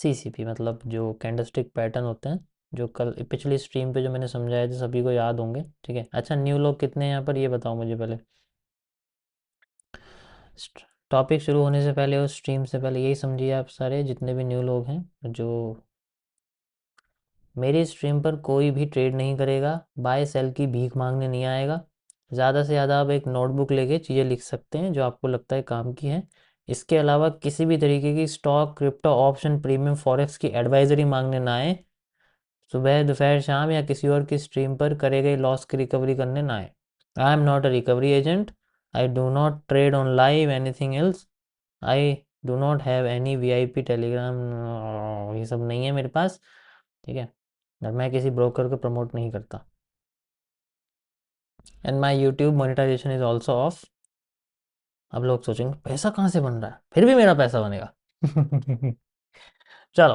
CCP मतलब जो candlestick pattern होते हैं, जो कल पिछली स्ट्रीम पे जो मैंने समझाया था, सभी को याद होंगे। ठीक है, अच्छा न्यू लोग कितने हैं यहाँ पर ये बताओ मुझे पहले। टॉपिक शुरू होने से पहले और स्ट्रीम से पहले यही समझिए आप सारे जितने भी न्यू लोग हैं, जो मेरी स्ट्रीम पर कोई भी ट्रेड नहीं करेगा, बाय सेल की भीख मांगने नहीं आएगा। ज़्यादा से ज़्यादा आप एक नोटबुक लेके चीज़ें लिख सकते हैं जो आपको लगता है काम की है। इसके अलावा किसी भी तरीके की stock, crypto, option, premium, forex की एडवाइजरी मांगने ना आए। सुबह, दोपहर, शाम या किसी और की स्ट्रीम पर करे गए लॉस की रिकवरी करने ना आए। I am not a recovery agent. I do not trade on live anything else. I do not have any VIP Telegram, ये सब नहीं है मेरे पास। ठीक है, और मैं किसी ब्रोकर को प्रमोट नहीं करता। And my YouTube monetization is also off. अब लोग सोचेंगे पैसा कहाँ से बन रहा है, फिर भी मेरा पैसा बनेगा। चलो,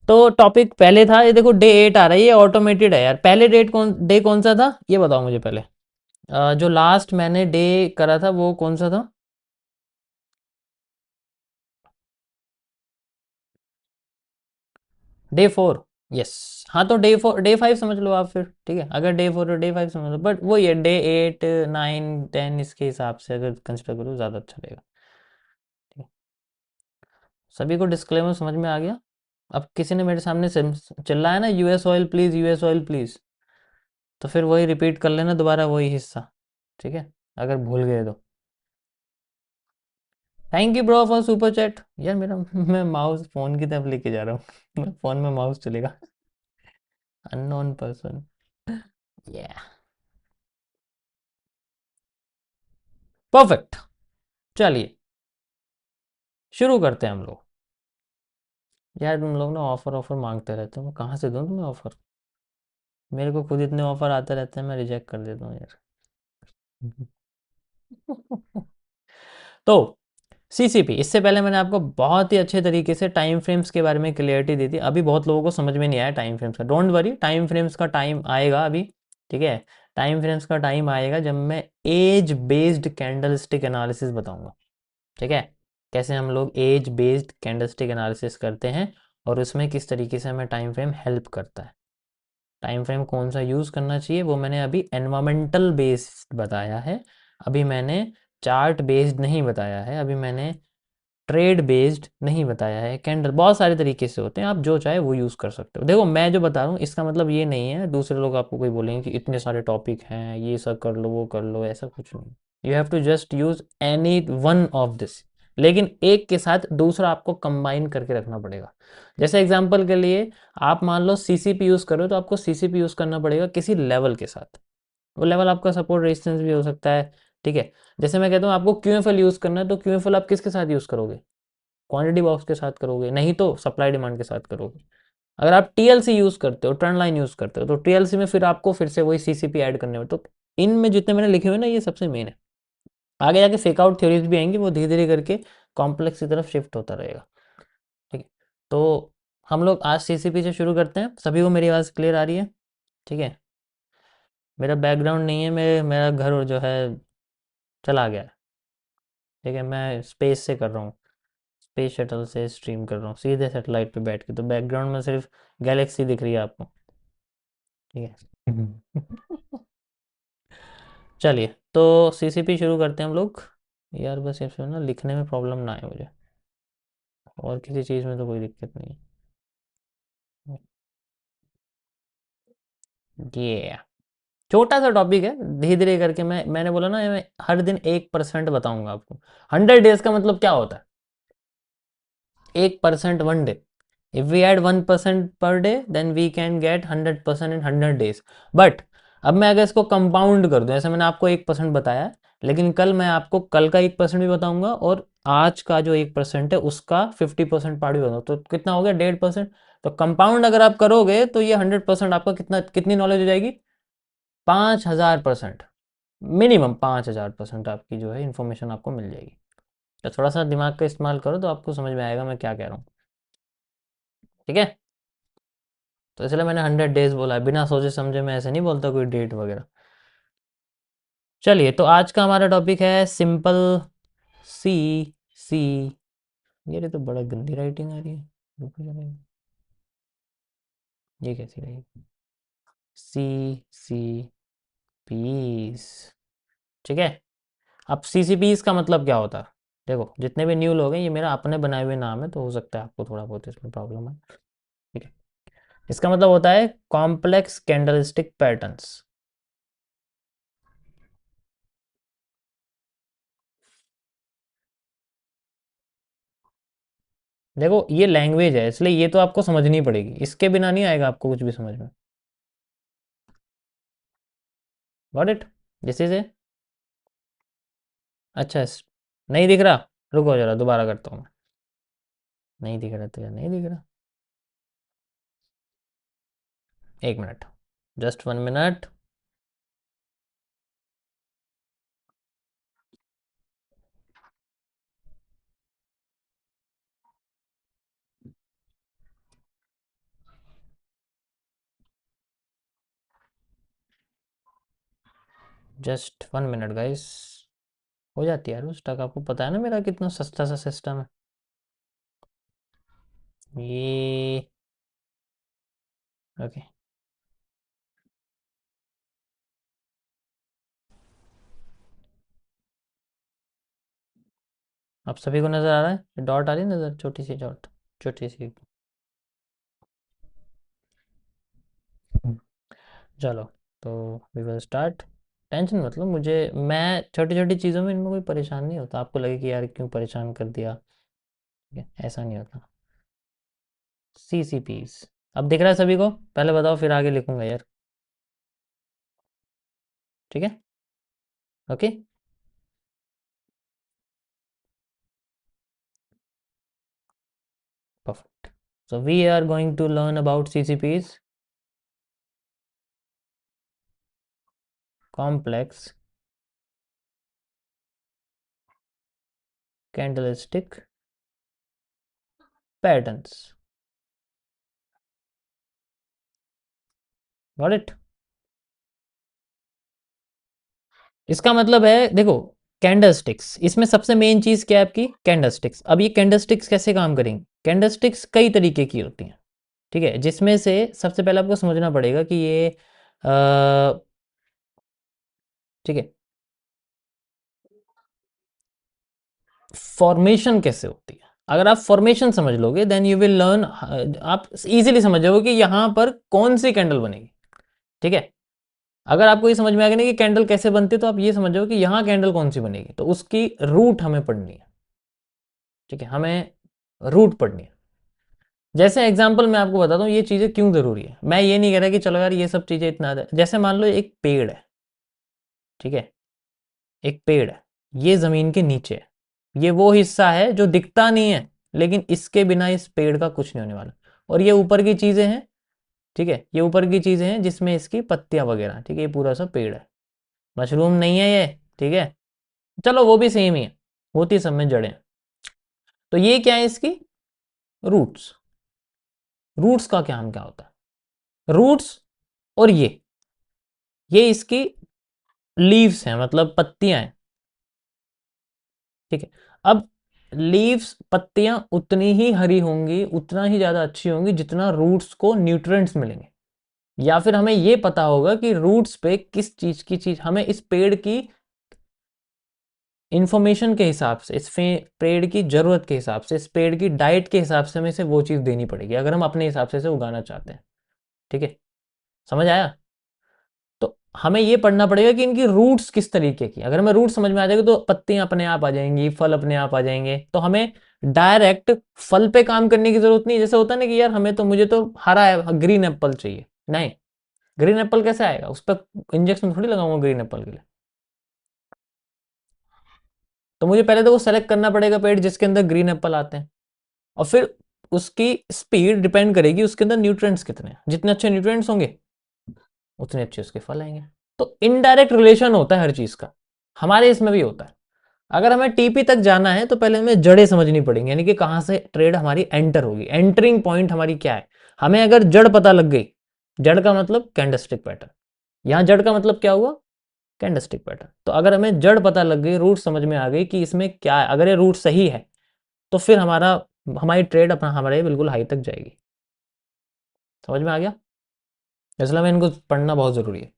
तो टॉपिक पहले था, ये देखो डे 8 आ रहा है, ये ऑटोमेटेड है यार। पहले डे कौन सा था ये बताओ मुझे पहले। जो लास्ट मैंने डे करा था वो कौन सा था? डे 4। यस। हाँ तो डे 5 समझ लो आप फिर। ठीक है, अगर डे 4 और डे 5 समझ लो, बट वो ये डे 8, 9, 10 इसके हिसाब से अगर कंसिडर करो ज़्यादा अच्छा रहेगा। ठीक है, सभी को डिस्क्लेमर समझ में आ गया? अब किसी ने मेरे सामने चिल्लाया ना US oil please, US oil please, तो फिर वही रिपीट कर लेना दोबारा वही हिस्सा। ठीक है, अगर भूल गए तो। Thank you bro for super chat. यार मेरा मैं माउस फ़ोन की तरफ लेके जा रहा हूँ। मैं फ़ोन में माउस चलेगा। Unknown person. या परफेक्ट। चलिए शुरू करते हैं हम लोग। यार तुम लोग ना ऑफर ऑफर मांगते रहते हो, मैं कहाँ से दूँ तुम्हें ऑफर? मेरे को खुद इतने ऑफर आते रहते हैं, मैं रिजेक्ट कर देता हूँ यार। तो सीसीपी, इससे पहले मैंने आपको बहुत ही अच्छे तरीके से टाइम फ्रेम्स के बारे में क्लियरिटी दी थी। अभी बहुत लोगों को समझ में नहीं आया टाइम फ्रेम्स का। डोंट वरी, टाइम फ्रेम्स का टाइम आएगा अभी। ठीक है, टाइम फ्रेम्स का टाइम आएगा जब मैं edge based candle stick analysis बताऊंगा। ठीक है, कैसे हम लोग edge based candle stick analysis करते हैं और उसमें किस तरीके से हमें टाइम फ्रेम हेल्प करता है। टाइम फ्रेम कौन सा यूज़ करना चाहिए वो मैंने अभी एनवायरमेंटल बेस्ड बताया है। अभी मैंने चार्ट बेस्ड नहीं बताया है, अभी मैंने ट्रेड बेस्ड नहीं बताया है। कैंडल बहुत सारे तरीके से होते हैं, आप जो चाहे वो यूज़ कर सकते हो। देखो मैं जो बता रहा हूँ इसका मतलब ये नहीं है दूसरे लोग आपको कोई बोलेंगे कि इतने सारे टॉपिक हैं, ये सब कर लो वो कर लो, ऐसा कुछ नहीं। You have to just use any one of this, लेकिन एक के साथ दूसरा आपको कंबाइन करके रखना पड़ेगा। जैसे एग्जांपल के लिए आप मान लो सीसीपी यूज़ करो तो आपको सीसीपी यूज़ करना पड़ेगा किसी लेवल के साथ। वो लेवल आपका सपोर्ट रेजिस्टेंस भी हो सकता है। ठीक है, जैसे मैं कहता हूँ आपको क्यूएफएल यूज़ करना है तो क्यूएफएल आप किसके साथ यूज़ करोगे? क्वांटिटी बॉक्स के साथ करोगे, नहीं तो सप्लाई डिमांड के साथ करोगे। अगर आप टीएलसी यूज़ करते हो, ट्रेंड लाइन यूज़ करते हो, तो टीएलसी में फिर आपको फिर से वही सीसीपी ऐड करने में। तो इनमें जितने मैंने लिखे हुए ना ये सबसे मेन है। आगे जाके फेक आउट थ्योरीज भी आएंगी, वो धीरे धीरे करके कॉम्प्लेक्स की तरफ शिफ्ट होता रहेगा। ठीक है, तो हम लोग आज सीसीपी से शुरू करते हैं। सभी को मेरी आवाज़ क्लियर आ रही है? ठीक है, मेरा बैकग्राउंड नहीं है, मेरा घर जो है चला गया है। ठीक है, मैं स्पेस से कर रहा हूँ, स्पेस शटल से स्ट्रीम कर रहा हूँ सीधे सेटेलाइट पे बैठ के, तो बैकग्राउंड में सिर्फ गैलेक्सी दिख रही है आपको। ठीक है। चलिए, तो सीसीपी शुरू करते हैं हम लोग। यार बस इसमें ना लिखने में प्रॉब्लम ना आए मुझे, और किसी चीज़ में तो कोई दिक्कत नहीं है। ये छोटा सा टॉपिक है, धीरे धीरे करके मैंने बोला ना मैं हर दिन 1% बताऊंगा आपको। 100 डेज का मतलब क्या होता है? 1% one day. If we add 1% per day then we can get 100% in 100 days. But अब मैं अगर इसको कंपाउंड कर दूं, जैसे मैंने आपको 1% बताया है, लेकिन कल मैं आपको कल का 1% भी बताऊंगा और आज का जो 1% है उसका 50% पार्ट भी बताऊंगा, तो कितना हो गया? 1.5%। तो कंपाउंड अगर आप करोगे तो ये 100% आपका कितनी नॉलेज हो जाएगी? 5,000%। मिनिमम 5,000% आपकी जो है इंफॉर्मेशन आपको मिल जाएगी। तो थोड़ा सा दिमाग का इस्तेमाल करो तो आपको समझ में आएगा मैं क्या कह रहा हूँ। ठीक है, तो इसलिए मैंने 100 डेज बोला है, बिना सोचे समझे मैं ऐसे नहीं बोलता कोई डेट वगैरह। चलिए, तो आज का हमारा टॉपिक है सिंपल सी सी ये तो बड़ा गंदी राइटिंग आ रही है। रुको जरा, ये कैसी रहेगी? सी सी पीस। ठीक है। अब सीसीपीस का मतलब क्या होता है? देखो, जितने भी न्यू लोग हैं, ये मेरा अपने बनाए हुए नाम है, तो हो सकता है आपको थोड़ा बहुत इसमें प्रॉब्लम है। ठीक है। इसका मतलब होता है कॉम्प्लेक्स कैंडलस्टिक पैटर्न्स। देखो, ये लैंग्वेज है, इसलिए ये तो आपको समझनी पड़ेगी, इसके बिना नहीं आएगा आपको कुछ भी समझ में। Got it? दिस इज ए। अच्छा, नहीं दिख रहा? रुको जरा, दोबारा करता हूँ। नहीं दिख रहा तो यार नहीं दिख रहा। एक minute, just 1 minute. Just 1 minute guys. हो जाती है यार उस तक, आपको पता है ना मेरा कितना सस्ता सा सिस्टम है ये। ओके। आप सभी को नज़र आ रहा है? डॉट आ रही है नज़र, छोटी सी डॉट, छोटी सी। चलो, तो वी विल स्टार्ट। टेंशन मतलब, मुझे मैं छोटी छोटी चीज़ों में, इनमें कोई परेशान नहीं होता, आपको लगे कि यार क्यों परेशान कर दिया। ठीक है, ऐसा नहीं होता। सी सी पीस। अब दिख रहा है सभी को? पहले बताओ, फिर आगे लिखूंगा यार। ठीक है। Okay. Perfect. So we are going to learn about C C piece, complex candlestick patterns. Got it? इसका मतलब है, देखो, कैंडलस्टिक्स, इसमें सबसे मेन चीज क्या है आपकी? कैंडलस्टिक्स। अब ये कैंडलस्टिक्स कैसे काम करेंगे? कैंडलस्टिक्स कई तरीके की होती हैं। ठीक है, जिसमें से सबसे पहले आपको समझना पड़ेगा कि ये ठीक है, फॉर्मेशन कैसे होती है। अगर आप फॉर्मेशन समझ लोगे, देन यू विल लर्न, आप इजीली समझ जाओगे कि यहाँ पर कौन सी कैंडल बनेगी। ठीक है। अगर आपको ये समझ में आ गया ना कि कैंडल कैसे बनती है, तो आप ये समझ जाओ कि यहाँ कैंडल कौन सी बनेगी, तो उसकी रूट हमें पढ़नी है। ठीक है, हमें रूट पढ़नी है। जैसे एग्जाम्पल मैं आपको बताता हूँ ये चीज़ें क्यों ज़रूरी है। मैं ये नहीं कह रहा कि चलो यार ये सब चीज़ें इतना, जैसे मान लो एक पेड़ है। ठीक है, एक पेड़ है, ये ज़मीन के नीचे है, ये वो हिस्सा है जो दिखता नहीं है, लेकिन इसके बिना इस पेड़ का कुछ नहीं होने वाला। और ये ऊपर की चीज़ें हैं। ठीक है, ये ऊपर की चीज़ें हैं जिसमें इसकी पत्तियां वगैरह। ठीक है, ये पूरा सा पेड़ है, मशरूम नहीं है ये। ठीक है, चलो वो भी सेम ही है, होती सब में जड़ें। तो ये क्या है इसकी? रूट्स। रूट्स का क्या हम क्या होता है? रूट्स, और ये इसकी लीव्स हैं, मतलब पत्तियां हैं। ठीक है। अब लीव्स, पत्तियां उतनी ही हरी होंगी, उतना ही ज्यादा अच्छी होंगी, जितना रूट्स को न्यूट्रिएंट्स मिलेंगे। या फिर हमें यह पता होगा कि रूट्स पे किस चीज की चीज, हमें इस पेड़ की इंफॉर्मेशन के हिसाब से, इस पेड़ की जरूरत के हिसाब से, इस पेड़ की डाइट के हिसाब से हमें इसे वो चीज देनी पड़ेगी, अगर हम अपने हिसाब से इसे उगाना चाहते हैं। ठीक है, समझ आया? तो हमें ये पढ़ना पड़ेगा कि इनकी रूट्स किस तरीके की। अगर हमें रूट समझ में आ जाएगी तो पत्तियां अपने आप आ जाएंगी, फल अपने आप आ जाएंगे, तो हमें डायरेक्ट फल पे काम करने की जरूरत नहीं। जैसे होता है ना कि यार हमें तो, मुझे तो हरा ग्रीन एप्पल चाहिए, नहीं, ग्रीन एप्पल कैसे आएगा? उस पर इंजेक्शन थोड़ी लगाऊंगा ग्रीन एप्पल के लिए। तो मुझे पहले तो वो सेलेक्ट करना पड़ेगा पेड़ जिसके अंदर ग्रीन एप्पल आते हैं, और फिर उसकी स्पीड डिपेंड करेगी उसके अंदर न्यूट्रिएंट्स कितने हैं। जितने अच्छे न्यूट्रिएंट्स होंगे, उतने अच्छे उसके फल आएंगे। तो इनडायरेक्ट रिलेशन होता है हर चीज का, हमारे इसमें भी होता है। अगर हमें टीपी तक जाना है तो पहले हमें जड़ें समझनी पड़ेंगी, यानी कि कहां से ट्रेड हमारी एंटर होगी, एंटरिंग पॉइंट हमारी क्या है। हमें अगर जड़ पता लग गई, जड़ का मतलब कैंडलस्टिक पैटर्न, यहां जड़ का मतलब क्या हुआ? Candlestick pattern. तो अगर हमें जड़ पता लग गई, रूट समझ में आ गई कि इसमें क्या है, अगर ये रूट सही है, तो फिर हमारी ट्रेड अपना हमारे बिल्कुल हाई तक जाएगी। समझ में आ गया? इसलिए मैं इनको पढ़ना बहुत ज़रूरी है।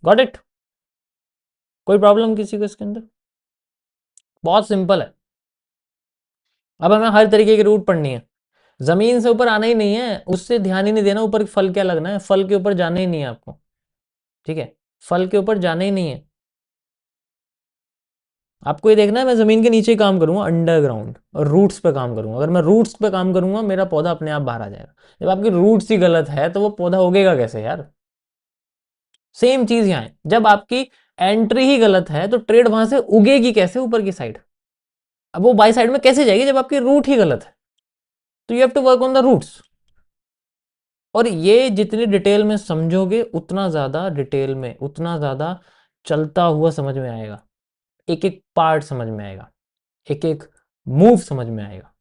Got it? कोई प्रॉब्लम किसी को इसके अंदर? बहुत सिंपल है। अब हमें हर तरीके की रूट पढ़नी है। जमीन से ऊपर आना ही नहीं है, उससे ध्यान ही नहीं देना ऊपर फल क्या लगना है, फल के ऊपर जाना ही नहीं है आपको। ठीक है, फल के ऊपर जाना ही नहीं है आपको। ये देखना है मैं जमीन के नीचे काम करूंगा, अंडरग्राउंड, और रूट्स पे काम करूंगा। अगर मैं रूट्स पे काम करूंगा मेरा पौधा अपने आप बाहर आ जाएगा। जब आपकी रूट्स ही गलत है तो वो पौधा उगेगा कैसे यार? सेम चीज यहाँ है, जब आपकी एंट्री ही गलत है तो ट्रेड वहां से उगेगी कैसे ऊपर की साइड? अब वो बाई साइड में कैसे जाएगी जब आपकी रूट ही गलत है? तो you have to work on the roots. और ये जितनी डिटेल में समझोगे उतना ज़्यादा डिटेल में, उतना ज़्यादा चलता हुआ समझ में आएगा, एक एक पार्ट समझ में आएगा, एक एक मूव समझ में आएगा।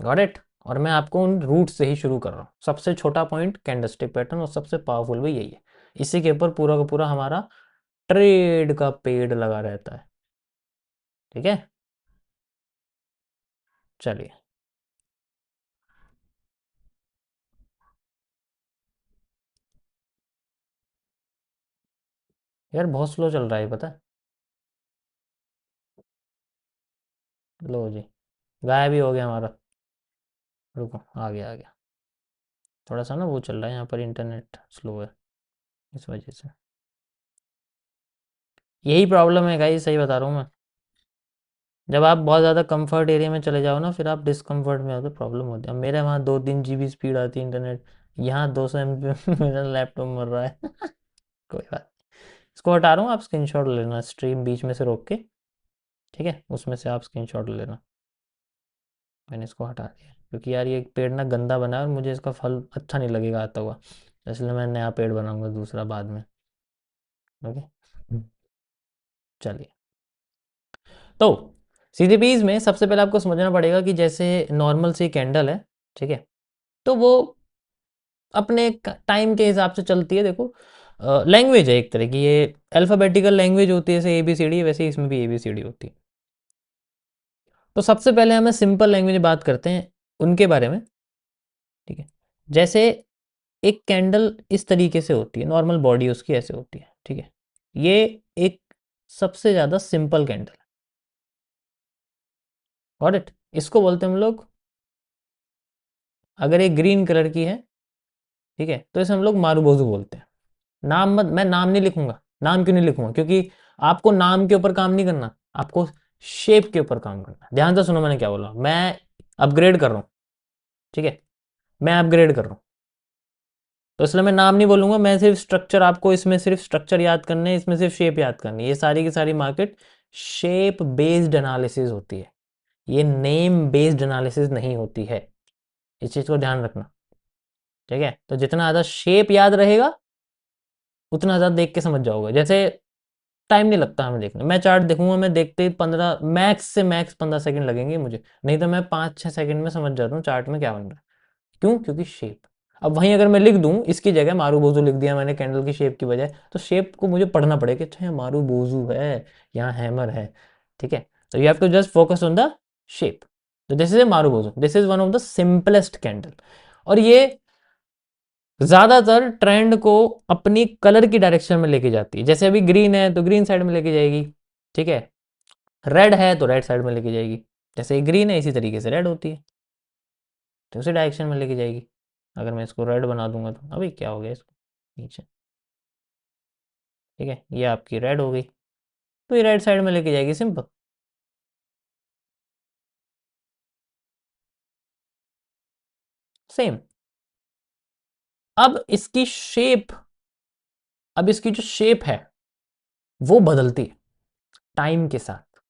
Got it? और मैं आपको उन रूट से ही शुरू कर रहा हूँ। सबसे छोटा पॉइंट कैंडलस्टिक पैटर्न, और सबसे पावरफुल भी यही है। इसी के ऊपर पूरा का पूरा हमारा ट्रेड का पेड़ लगा रहता है। ठीक है, चलिए। यार बहुत स्लो चल रहा है पता है। लो जी, गायब ही हो गया हमारा। रुको, आ गया आ गया। थोड़ा सा ना वो चल रहा है यहाँ पर, इंटरनेट स्लो है इस वजह से। यही प्रॉब्लम है गाइस, सही बता रहा हूँ मैं। जब आप बहुत ज़्यादा कंफर्ट एरिया में चले जाओ ना, फिर आप डिस्कम्फर्ट में हो तो प्रॉब्लम होती है। अब मेरे वहाँ 2-3 GB स्पीड आती है इंटरनेट, यहाँ 200 MB मेरा लैपटॉप मर रहा है। कोई बात नहीं। इसको हटा रहा हूँ, आप स्क्रीनशॉट ले लेना स्ट्रीम बीच में से रोक के। ठीक है, उसमें से आप स्क्रीनशॉट ले लेना। मैंने इसको हटा दिया क्योंकि यार ये पेड़ ना गंदा बना है और मुझे इसका फल अच्छा नहीं लगेगा आता हुआ, इसलिए मैं नया पेड़ बनाऊंगा दूसरा बाद में। ओके, चलिए। तो सीडीपीज में सबसे पहले आपको समझना पड़ेगा कि जैसे नॉर्मल सी कैंडल है, ठीक है, तो वो अपने टाइम के हिसाब से चलती है। देखो, लैंग्वेज है एक तरह की, ये अल्फ़ाबेटिकल लैंग्वेज होती है, जैसे ABCD, वैसे इसमें भी ABCD होती है। तो सबसे पहले हमें सिंपल लैंग्वेज में बात करते हैं उनके बारे में। ठीक है, जैसे एक कैंडल इस तरीके से होती है, नॉर्मल बॉडी उसकी ऐसे होती है। ठीक है, ये एक सबसे ज़्यादा सिंपल कैंडल है। Got it? इसको बोलते हैं हम लोग, अगर एक ग्रीन कलर की है, ठीक है, तो इसे हम लोग मारूबोजू बोलते हैं। नाम मत, मैं नाम नहीं लिखूंगा। नाम क्यों नहीं लिखूंगा? क्योंकि आपको नाम के ऊपर काम नहीं करना, आपको शेप के ऊपर काम करना। ध्यान से सुनो मैंने क्या बोला। मैं अपग्रेड कर रहा हूँ, ठीक है, मैं अपग्रेड कर रहा हूँ, तो इसलिए मैं नाम नहीं बोलूंगा। मैं सिर्फ स्ट्रक्चर, आपको इसमें सिर्फ स्ट्रक्चर याद करने, इसमें सिर्फ शेप याद करनी है। ये सारी की सारी मार्केट शेप बेस्ड एनालिसिस होती है, ये नेम बेस्ड एनालिसिस नहीं होती है। इस चीज़ को ध्यान रखना। ठीक है, तो जितना ज़्यादा शेप याद रहेगा उतना ज़्यादा देख के समझ जाओगे। जैसे टाइम नहीं लगता हमें देखने, मैं चार्ट देखूंगा, मैं देखते ही 15, मैक्स से मैक्स 15 सेकंड लगेंगे मुझे, नहीं तो मैं 5-6 सेकंड में समझ जाता हूँ चार्ट में क्या बन रहा है। क्यों? क्योंकि शेप। अब वहीं अगर मैं लिख दूं, इसकी जगह मारू बोजू लिख दिया मैंने कैंडल की शेप की बजाय, तो शेप को मुझे पढ़ना पड़ेगा कि अच्छा यहाँ मारू बोजू है, यहाँ हैमर है। ठीक है, तो you have to just focus on the shape. तो this is a marubozu, this is one of the simplest candle. और ये ज्यादातर ट्रेंड को अपनी कलर की डायरेक्शन में लेके जाती है। जैसे अभी ग्रीन है तो ग्रीन साइड में लेके जाएगी, ठीक है, रेड है तो रेड साइड में लेके जाएगी। जैसे ग्रीन है इसी तरीके से रेड होती है, तो उसी डायरेक्शन में लेके जाएगी। अगर मैं इसको रेड बना दूंगा तो अभी क्या हो गया इसको नीचे, ठीक है, ये आपकी रेड हो गई, तो ये रेड साइड में लेके जाएगी, सिंपल। सेम। अब इसकी शेप, अब इसकी जो शेप है वो बदलती है टाइम के साथ,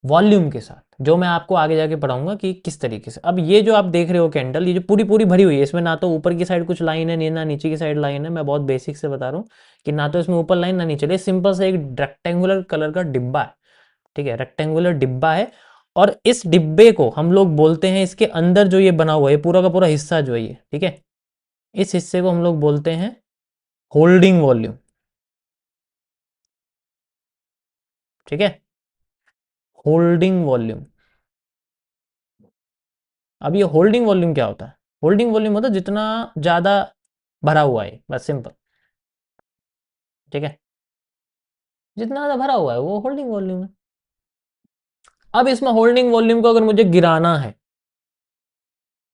वॉल्यूम के साथ, जो मैं आपको आगे जाके पढ़ाऊंगा कि किस तरीके से। अब ये जो आप देख रहे हो कैंडल, ये जो पूरी पूरी भरी हुई है, इसमें ना तो ऊपर की साइड कुछ लाइन है ना नीचे की साइड लाइन है। मैं बहुत बेसिक से बता रहा हूँ कि ना तो इसमें ऊपर लाइन ना नीचे, सिंपल से एक रेक्टेंगुलर कलर का डिब्बा है। ठीक है, रेक्टेंगुलर डिब्बा है, और इस डिब्बे को हम लोग बोलते हैं, इसके अंदर जो ये बना हुआ है पूरा का पूरा हिस्सा जो है ये, ठीक है, इस हिस्से को हम लोग बोलते हैं होल्डिंग वॉल्यूम। ठीक है, होल्डिंग वॉल्यूम। अब ये होल्डिंग वॉल्यूम क्या होता है? होल्डिंग वॉल्यूम होता है जितना ज्यादा भरा हुआ है, बस सिंपल। ठीक है, जितना ज्यादा भरा हुआ है वो होल्डिंग वॉल्यूम है। अब इसमें होल्डिंग वॉल्यूम को अगर मुझे गिराना है,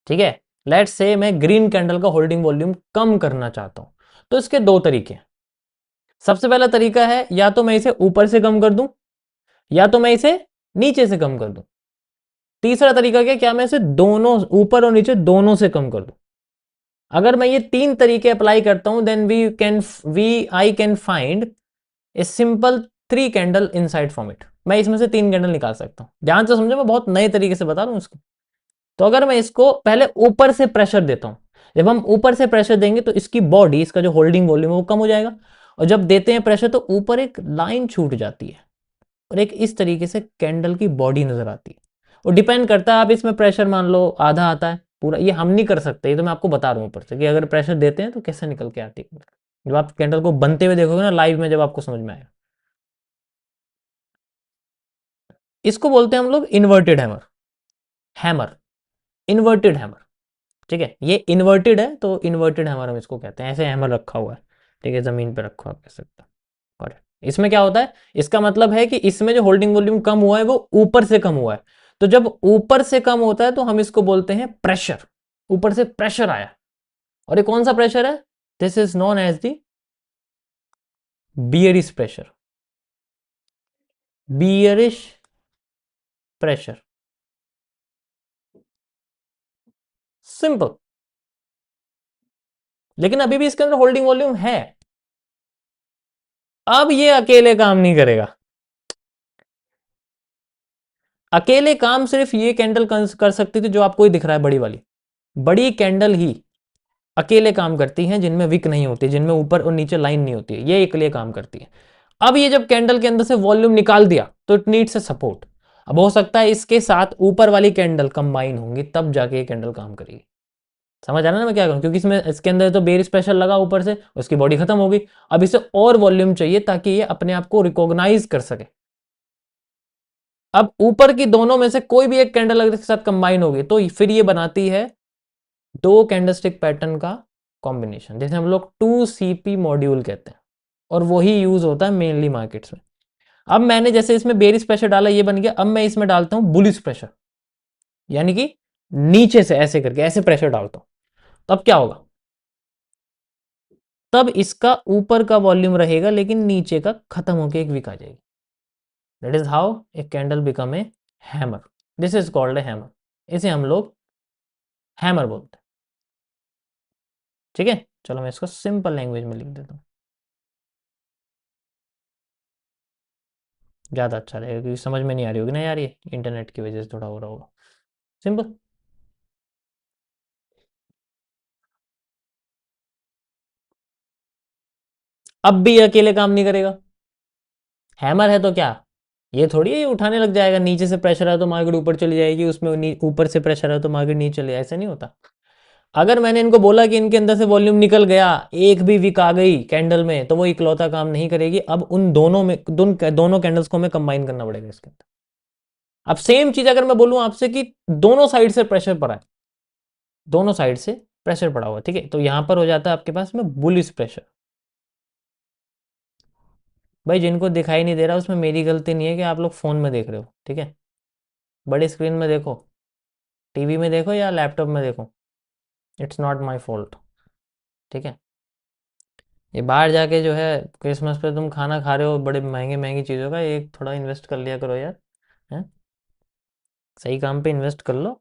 ठीक है, लेट्स से मैं ग्रीन कैंडल का होल्डिंग वॉल्यूम कम करना चाहता हूं, तो इसके दो तरीके हैं। सबसे पहला तरीका है या तो मैं इसे ऊपर से कम कर दूं, या तो मैं इसे नीचे से कम कर दूं। तीसरा तरीका क्या मैं इसे दोनों ऊपर और नीचे दोनों से कम कर दूं। अगर मैं ये तीन तरीके अप्लाई करता हूं then we I can find a simple 3 candle inside from it. मैं इसमें से 3 कैंडल निकाल सकता हूं। ध्यान से समझो, मैं बहुत नए तरीके से बता रहा हूं इसको। तो अगर मैं इसको पहले ऊपर से प्रेशर देता हूं, जब हम ऊपर से प्रेशर देंगे तो इसकी बॉडी, इसका जो होल्डिंग वॉल्यूम है वो कम हो जाएगा, और जब देते हैं प्रेशर तो ऊपर एक लाइन छूट जाती है और एक इस तरीके से कैंडल की बॉडी नजर आती है। और डिपेंड करता है, आप इसमें प्रेशर मान लो आधा आता है, पूरा ये हम नहीं कर सकते, ये तो मैं आपको बता रहा हूं ऊपर से कि अगर प्रेशर देते हैं तो कैसे निकल के आती है। जब आप कैंडल को बनते हुए देखोगे ना लाइव में, जब आपको समझ में आएगा। इसको बोलते हैं हम लोग inverted hammer. Hammer, inverted hammer. ठीक है, ये इन्वर्टेड है तो इन्वर्टेड हैमर हम इसको कहते हैं। ऐसे हैमर रखा हुआ है, ठीक है, जमीन पे रखा हुआ, कह सकते हैं। और इसमें क्या होता है, इसका मतलब है कि इसमें जो होल्डिंग वॉल्यूम कम हुआ है वो ऊपर से कम हुआ है। तो जब ऊपर से कम होता है तो हम इसको बोलते हैं प्रेशर। ऊपर से प्रेशर आया, और ये कौन सा प्रेशर है? This is known as the bearish pressure. Bearish pressure, simple. लेकिन अभी भी इसके अंदर होल्डिंग वॉल्यूम है। अब ये अकेले काम नहीं करेगा। अकेले काम सिर्फ ये कैंडल कर सकती थी जो आपको ही दिख रहा है, बड़ी वाली। बड़ी कैंडल ही अकेले काम करती हैं जिनमें विक नहीं होती, जिनमें ऊपर और नीचे लाइन नहीं होती है, ये अकेले काम करती है। अब ये जब कैंडल के अंदर से वॉल्यूम निकाल दिया तो इट नीड्स ए सपोर्ट। अब हो सकता है इसके साथ ऊपर वाली कैंडल कंबाइन होंगी, तब जाके ये कैंडल काम करेगी। समझ आ रहा है ना मैं क्या करूं? क्योंकि इसमें इसके अंदर तो बेयर स्पेशल लगा ऊपर से, उसकी बॉडी खत्म हो गई। अब इसे और वॉल्यूम चाहिए ताकि ये अपने आप को रिकॉग्नाइज कर सके। अब ऊपर की दोनों में से कोई भी एक कैंडल अगर इसके साथ कंबाइन होगी तो फिर ये बनाती है दो कैंडलस्टिक पैटर्न का कॉम्बिनेशन, जैसे हम लोग 2CP मॉड्यूल कहते हैं, और वही यूज होता है मेनली मार्केट्स में। अब मैंने जैसे इसमें बेरिश प्रेशर डाला, ये बन गया। अब मैं इसमें डालता हूं बुलिश प्रेशर, यानी कि नीचे से ऐसे करके ऐसे प्रेशर डालता हूं। तब क्या होगा? तब इसका ऊपर का वॉल्यूम रहेगा लेकिन नीचे का खत्म होकर एक विक आ जाएगी। That is how a candle become a hammer. This is called a hammer. इसे हम लोग हैमर बोलते हैं। ठीक है, चलो मैं इसको सिंपल लैंग्वेज में लिख देता हूं, ज़्यादा अच्छा रहेगा, क्योंकि समझ में नहीं आ रही होगी ना यार, ये इंटरनेट की वजह से थोड़ा हो रहा होगा। सिंपल। अब भी ये अकेले काम नहीं करेगा। हैमर है तो क्या, ये थोड़ी है ये उठाने लग जाएगा। नीचे से प्रेशर है तो मार्केट ऊपर चली जाएगी, उसमें ऊपर से प्रेशर है तो मार्केट नीचे चले, ऐसा नहीं होता। अगर मैंने इनको बोला कि इनके अंदर से वॉल्यूम निकल गया, एक भी वीक आ गई कैंडल में, तो वो इकलौता काम नहीं करेगी। अब उन दोनों में दोनों कैंडल्स को हमें कंबाइन करना पड़ेगा इसके अंदर। अब सेम चीज अगर मैं बोलूं आपसे कि दोनों साइड से प्रेशर पड़ा है, दोनों साइड से प्रेशर पड़ा हुआ, ठीक है, तो यहां पर हो जाता है आपके पास में बुलिश प्रेशर। भाई जिनको दिखाई नहीं दे रहा उसमें मेरी गलती नहीं है कि आप लोग फोन में देख रहे हो, ठीक है। बड़ी स्क्रीन में देखो, टीवी में देखो या लैपटॉप में देखो, इट्स नॉट माई फॉल्ट। ठीक है, ये बाहर जाके जो है क्रिसमस पे तुम खाना खा रहे हो बड़े महंगे महंगी चीज़ों का, एक थोड़ा इन्वेस्ट कर लिया करो यार। हैं, सही काम पे इन्वेस्ट कर लो।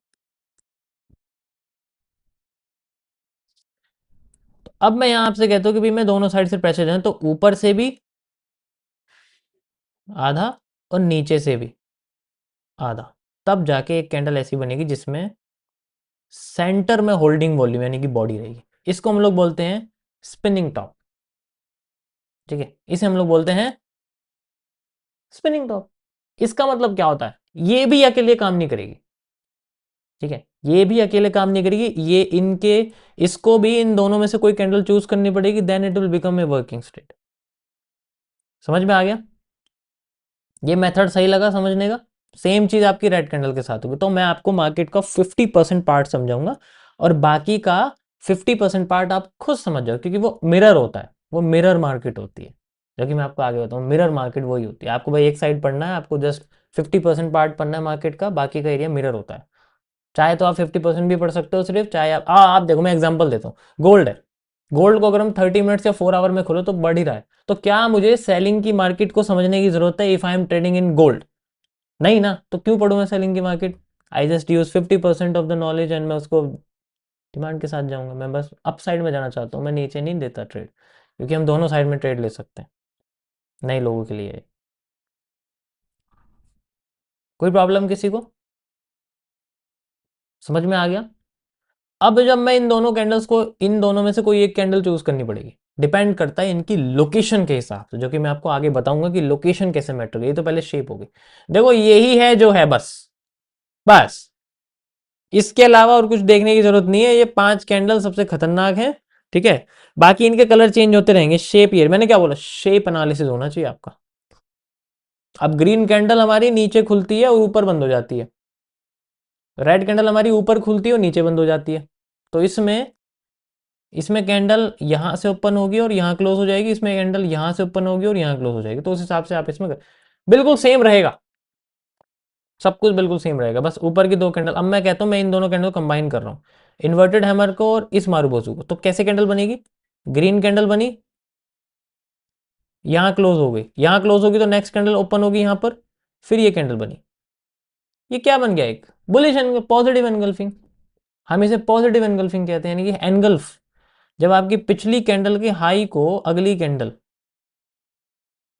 तो अब मैं यहाँ आपसे कहता हूँ कि भाई मैं दोनों साइड से प्रेशर देना, तो ऊपर से भी आधा और नीचे से भी आधा, तब जाके एक कैंडल ऐसी बनेगी जिसमें सेंटर में होल्डिंग वॉल्यूम यानी कि बॉडी रहेगी। इसको हम लोग बोलते हैं स्पिनिंग टॉप। ठीक है, इसे हम लोग बोलते हैं स्पिनिंग टॉप। इसका मतलब क्या होता है, ये भी अकेले काम नहीं करेगी। ठीक है, ये भी अकेले काम नहीं करेगी, ये इनके इसको भी इन दोनों में से कोई कैंडल चूज करनी पड़ेगी, then it will become a working state. समझ में आ गया? ये मेथड सही लगा समझने का? सेम चीज आपकी रेड कैंडल के साथ होगी। तो मैं आपको मार्केट का 50% पार्ट समझाऊंगा और बाकी का 50% पार्ट आप खुद समझ जाओ, क्योंकि वो मिरर होता है, वो मिरर मार्केट होती है। जो कि मैं आपको आगे बताऊँ, मिरर मार्केट वही होती है। आपको भाई एक साइड पढ़ना है, आपको जस्ट 50% पार्ट पढ़ना है मार्केट का, बाकी का एरिया मिरर होता है। चाहे तो आप 50% भी पढ़ सकते हो सिर्फ, चाहे आप देखो मैं एग्जांपल देता हूँ। गोल्ड है, गोल्ड को अगर हम 30 मिनट्स या 4 आवर में खोलो तो बढ़ ही रहा है। तो क्या मुझे सेलिंग की मार्केट को समझने की जरूरत है if I am trading in gold? नहीं ना, तो क्यों पढ़ूं मैं सेलिंग की market? I just use 50% of the knowledge and मैं उसको डिमांड के साथ जाऊंगा। मैं बस अप साइड में जाना चाहता हूँ, मैं नीचे नहीं देता ट्रेड, क्योंकि हम दोनों साइड में ट्रेड ले सकते हैं। नए लोगों के लिए कोई प्रॉब्लम किसी को? समझ में आ गया? अब जब मैं इन दोनों कैंडल्स को, इन दोनों में से कोई एक कैंडल चूज करनी पड़ेगी, डिपेंड करता है इनकी लोकेशन के हिसाब से, जो कि मैं आपको आगे बताऊंगा कि लोकेशन कैसे मैटर करेगी। ये तो पहले शेप होगी। देखो यही है जो है, बस बस इसके अलावा और कुछ देखने की जरूरत नहीं है। ये 5 कैंडल सबसे खतरनाक है, ठीक है? बाकी इनके कलर चेंज होते रहेंगे। शेप, ये मैंने क्या बोला, शेप एनालिसिस होना चाहिए आपका। अब ग्रीन कैंडल हमारी नीचे खुलती है और ऊपर बंद हो जाती है, रेड कैंडल हमारी ऊपर खुलती है और नीचे बंद हो जाती है। तो इसमें इसमें कैंडल यहां से ओपन होगी और यहां क्लोज हो जाएगी, इसमें कैंडल यहां से ओपन होगी और यहां क्लोज हो जाएगी। तो उस हिसाब से आप इसमें बिल्कुल सेम रहेगा, सब कुछ बिल्कुल सेम रहेगा। बस ऊपर की 2 कैंडल, अब मैं कहता हूं मैं इन दोनों कैंडल को कंबाइन कर रहा हूं, इन्वर्टेड हैमर को और इस मारूबोजू को। तो कैसे कैंडल बनेगी? ग्रीन कैंडल बनी, यहां क्लोज हो गई, यहां क्लोज होगी तो नेक्स्ट कैंडल ओपन होगी यहां पर, फिर ये कैंडल बनी। ये क्या बन गया? एक बुलिश एंगल, पॉजिटिव एनगल्फिंग। हम इसे पॉजिटिव एनगल्फिंग कहते हैं, यानी कि एनगल्फ, जब आपकी पिछली कैंडल के हाई को अगली कैंडल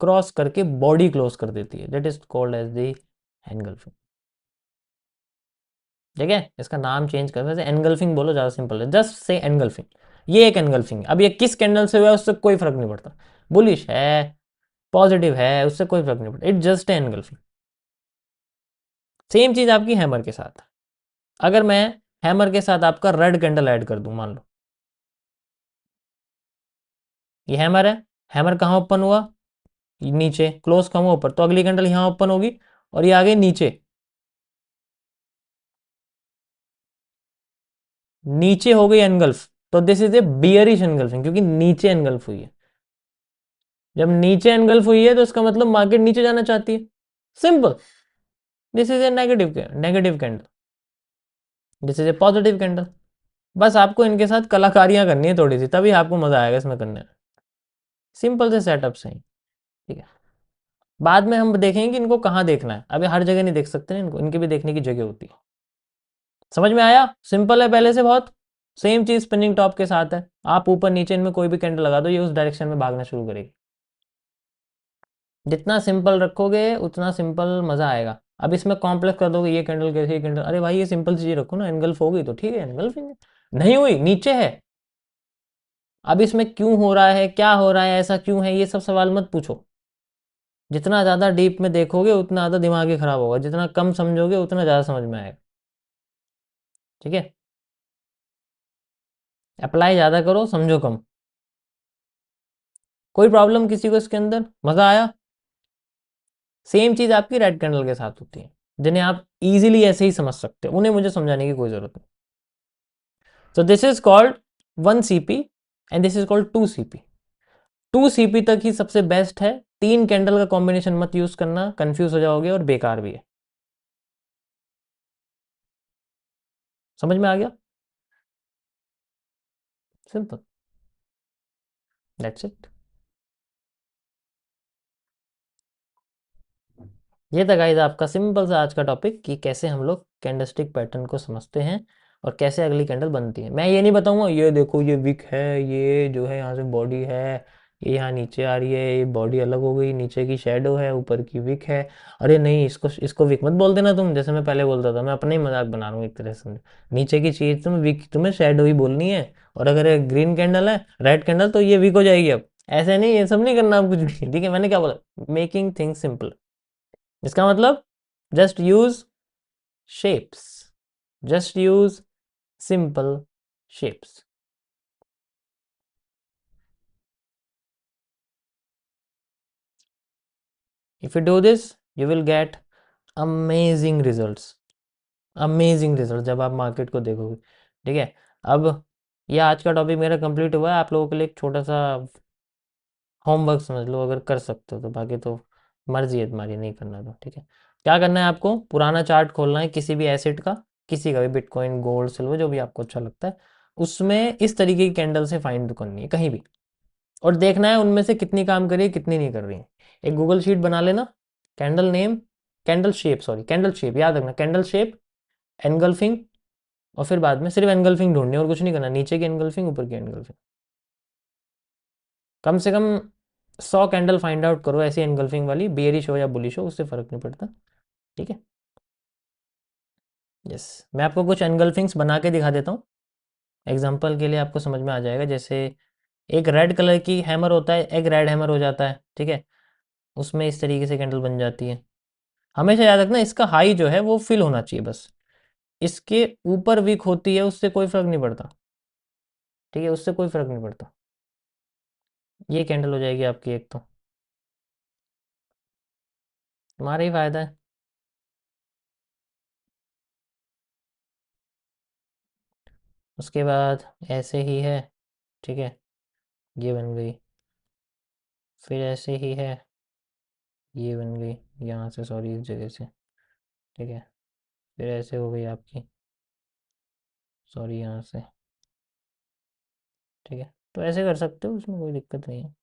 क्रॉस करके बॉडी क्लोज कर देती है, that is called as the engulfing. ठीक है, इसका नाम चेंज कर, वैसे एनगल्फिंग बोलो ज्यादा सिंपल है, जस्ट से एनगल्फिंग। ये एक एनगल्फिंग है। अब ये किस कैंडल से हुआ है उससे कोई फर्क नहीं पड़ता, बुलिश है पॉजिटिव है उससे कोई फर्क नहीं पड़ता, इट जस्ट एनगल्फिंग। सेम चीज आपकी हैमर के साथ। अगर मैं हैमर के साथ आपका रेड कैंडल ऐड कर दूं, मान लो ये हैमर है, हैमर कहाँ ओपन हुआ? नीचे, क्लोज कहाँ हुआ? ऊपर। तो अगली कैंडल यहां ओपन होगी और ये आगे नीचे, नीचे हो गई एनगल्फ। तो this is A bearish engulfing, क्योंकि नीचे एनगल्फ हुई है। जब नीचे एनगल्फ हुई है तो इसका मतलब मार्केट नीचे जाना चाहती है, simple. This is A negative candle, this is A positive candle. बस आपको इनके साथ कलाकारियां करनी है थोड़ी सी, तभी आपको मजा आएगा इसमें करने में। सिंपल से सेटअप सही, ठीक है? बाद में हम देखेंगे कि इनको कहाँ देखना है, अभी हर जगह नहीं देख सकते ना इनको, इनके भी देखने की जगह होती है। समझ में आया? सिंपल है पहले से बहुत। सेम चीज स्पिनिंग टॉप के साथ है, आप ऊपर नीचे इनमें कोई भी कैंडल लगा दो, ये उस डायरेक्शन में भागना शुरू करेगी। जितना सिंपल रखोगे उतना सिंपल मजा आएगा। अब इसमें कॉम्प्लेक्स कर दोगे, ये कैंडल कैसे, ये कैंडल, अरे भाई ये सिंपल चीज रखो ना, एनगल्फ हो गई तो ठीक है, एनगल्फिंग नहीं हुई नीचे है। अब इसमें क्यों हो रहा है, क्या हो रहा है, ऐसा क्यों है, ये सब सवाल मत पूछो। जितना ज्यादा डीप में देखोगे उतना ज्यादा दिमाग ही खराब होगा, जितना कम समझोगे उतना ज्यादा समझ में आएगा। ठीक है, अप्लाई ज्यादा करो, समझो कम। कोई प्रॉब्लम किसी को इसके अंदर? मजा आया? सेम चीज आपकी रेड कैंडल के साथ होती है, जिन्हें आप इजीली ऐसे ही समझ सकते हो, उन्हें मुझे समझाने की कोई जरूरत नहीं। So this is called 1 CP and this is called 2 CP। 2 CP तक ही सबसे बेस्ट है, 3 कैंडल का कॉम्बिनेशन मत यूज करना, कंफ्यूज हो जाओगे और बेकार भी है। समझ में आ गया? Simple, that's it. ये था गाइस आपका सिंपल सा आज का टॉपिक, कि कैसे हम लोग कैंडलस्टिक पैटर्न को समझते हैं और कैसे अगली कैंडल बनती है। मैं ये नहीं बताऊंगा ये देखो ये विक है, ये जो है यहाँ से बॉडी है, ये यहाँ नीचे आ रही है, ये बॉडी अलग हो गई, नीचे की शेडो है, ऊपर की विक है। अरे नहीं, इसको इसको विक मत बोल देना तुम, जैसे मैं पहले बोलता था, मैं अपना ही मजाक बना रहा हूँ एक तरह से। नीचे की चीज तुम विक, तुम्हें शेडो ही बोलनी है। और अगर ग्रीन कैंडल है, रेड कैंडल, तो ये विक हो जाएगी। अब ऐसे नहीं, ये सब नहीं करना आप कुछ भी, ठीक है? मैंने क्या बोला, मेकिंग थिंग्स सिंपल। इसका मतलब just use shapes, just use simple shapes. If you do this, you will get amazing results, amazing result जब आप मार्केट को देखोगे। ठीक है। अब ये आज का टॉपिक मेरा कंप्लीट हुआ है, आप लोगों के लिए एक छोटा सा होमवर्क समझ लो, अगर कर सकते हो तो, बाकी तो मर्जी है तुम्हारी, नहीं करना तो ठीक है। क्या करना है आपको, पुराना चार्ट खोलना है किसी भी एसेट का, किसी का भी, बिटकॉइन, गोल्ड, सिल्वर, जो भी आपको अच्छा लगता है, उसमें इस तरीके की कैंडल से फाइंड करनी है कहीं भी, और देखना है उनमें से कितनी काम कर रही है कितनी नहीं कर रही है। एक गूगल शीट बना लेना, candle name, candle shape, sorry candle shape याद रखना, कैंडल शेप, एनगल्फिंग, और फिर बाद में सिर्फ एनगल्फिंग ढूंढनी है और कुछ नहीं करना, नीचे की एनगल्फिंग ऊपर की एनगल्फिंग, कम से कम 100 कैंडल फाइंड आउट करो ऐसी एनगल्फिंग वाली, बेयरिश हो या बुलिश हो उससे फर्क नहीं पड़ता। ठीक है। यस, मैं आपको कुछ एनगल्फिंग्स बना के दिखा देता हूँ, एग्जाम्पल के लिए आपको समझ में आ जाएगा। जैसे एक रेड कलर की हैमर होता है, एक रेड हैमर हो जाता है, ठीक है, उसमें इस तरीके से कैंडल बन जाती है। हमेशा याद रखना इसका हाई जो है वो फिल होना चाहिए बस, इसके ऊपर वीक होती है उससे कोई फर्क नहीं पड़ता। ठीक है, उससे कोई फर्क नहीं पड़ता। ये कैंडल हो जाएगी आपकी एक तो, तुम्हारा ही फायदा है। उसके बाद ऐसे ही है, ठीक है, ये बन गई, फिर ऐसे ही है, ये बन गई, यहाँ से सॉरी इस जगह से, ठीक है, फिर ऐसे हो गई आपकी, सॉरी यहाँ से, ठीक है। तो ऐसे कर सकते हो, उसमें कोई दिक्कत नहीं है।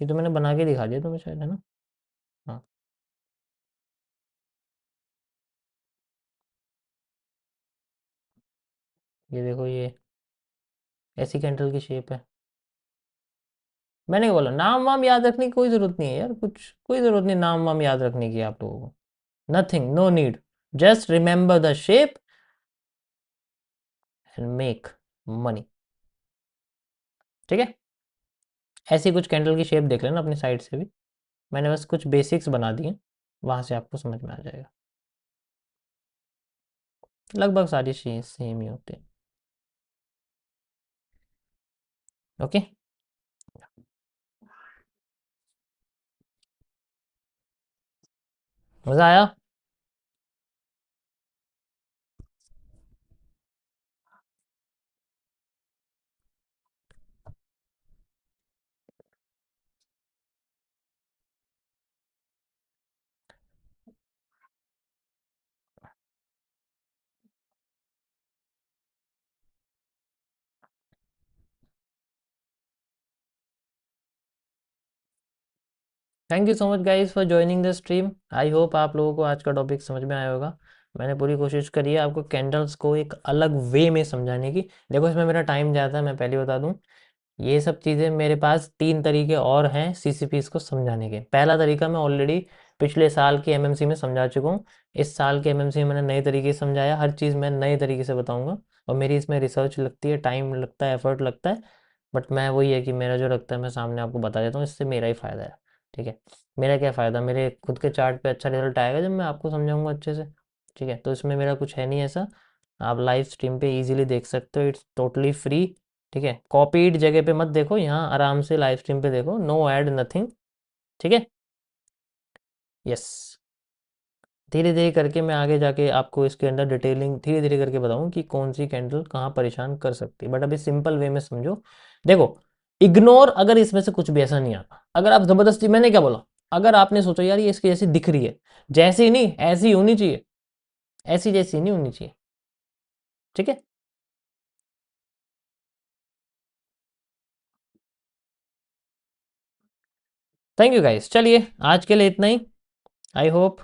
ये तो मैंने बना के दिखा दिया तुम्हें शायद, है ना। हाँ, ये देखो, ये ऐसी कैंडल की शेप है। मैंने क्या बोला, नाम वाम याद रखने की कोई ज़रूरत नहीं है यार, कुछ कोई ज़रूरत नहीं नाम वाम याद रखने की आप लोगों को, nothing, no need, just remember the shape and make money. ठीक है। ऐसी कुछ कैंडल की शेप देख लेना अपनी साइड से भी, मैंने बस कुछ बेसिक्स बना दिए, वहाँ से आपको समझ में आ जाएगा। लगभग सारी चीज़ सेम ही होती है। ओके। मज़ा आया। Thank you so much guys for joining the stream. I hope आप लोगों को आज का टॉपिक समझ में आया होगा। मैंने पूरी कोशिश करी है आपको कैंडल्स को एक अलग वे में समझाने की। देखो इसमें मेरा टाइम जाता है, मैं पहले बता दूं, ये सब चीज़ें मेरे पास 3 तरीके और हैं सीसीपीस को समझाने के। पहला तरीका मैं ऑलरेडी पिछले साल की एमएमसी में समझा चुका हूँ, इस साल के एमएमसी में मैंने नए तरीके से समझाया, हर चीज़ मैं नए तरीके से बताऊंगा, और मेरी इसमें रिसर्च लगती है, टाइम लगता है, एफर्ट लगता है, बट मैं वही है कि मेरा जो लगता है मैं सामने आपको बता देता हूँ, इससे मेरा ही फ़ायदा है। ठीक है। मेरा क्या फ़ायदा, मेरे खुद के चार्ट पे अच्छा रिजल्ट आएगा जब मैं आपको समझाऊंगा अच्छे से। ठीक है, तो इसमें मेरा कुछ है नहीं ऐसा, आप लाइव स्ट्रीम पे इजीली देख सकते हो, इट्स टोटली फ्री। ठीक है, कॉपीड जगह पे मत देखो, यहाँ आराम से लाइव स्ट्रीम पे देखो, नो ऐड नथिंग। ठीक है। यस, धीरे धीरे करके मैं आगे जाके आपको इसके अंदर डिटेलिंग धीरे धीरे करके बताऊँ कि कौन सी कैंडल कहाँ परेशान कर सकती है, बट अभी सिंपल वे में समझो। देखो, इग्नोर अगर इसमें से कुछ भी ऐसा नहीं आता, अगर आप ज़बरदस्ती, मैंने क्या बोला, अगर आपने सोचा यार ये इसकी जैसी दिख रही है, जैसी नहीं ऐसी होनी चाहिए, ऐसी जैसी नहीं होनी चाहिए। ठीक है। थैंक यू गाइस, चलिए आज के लिए इतना ही। I hope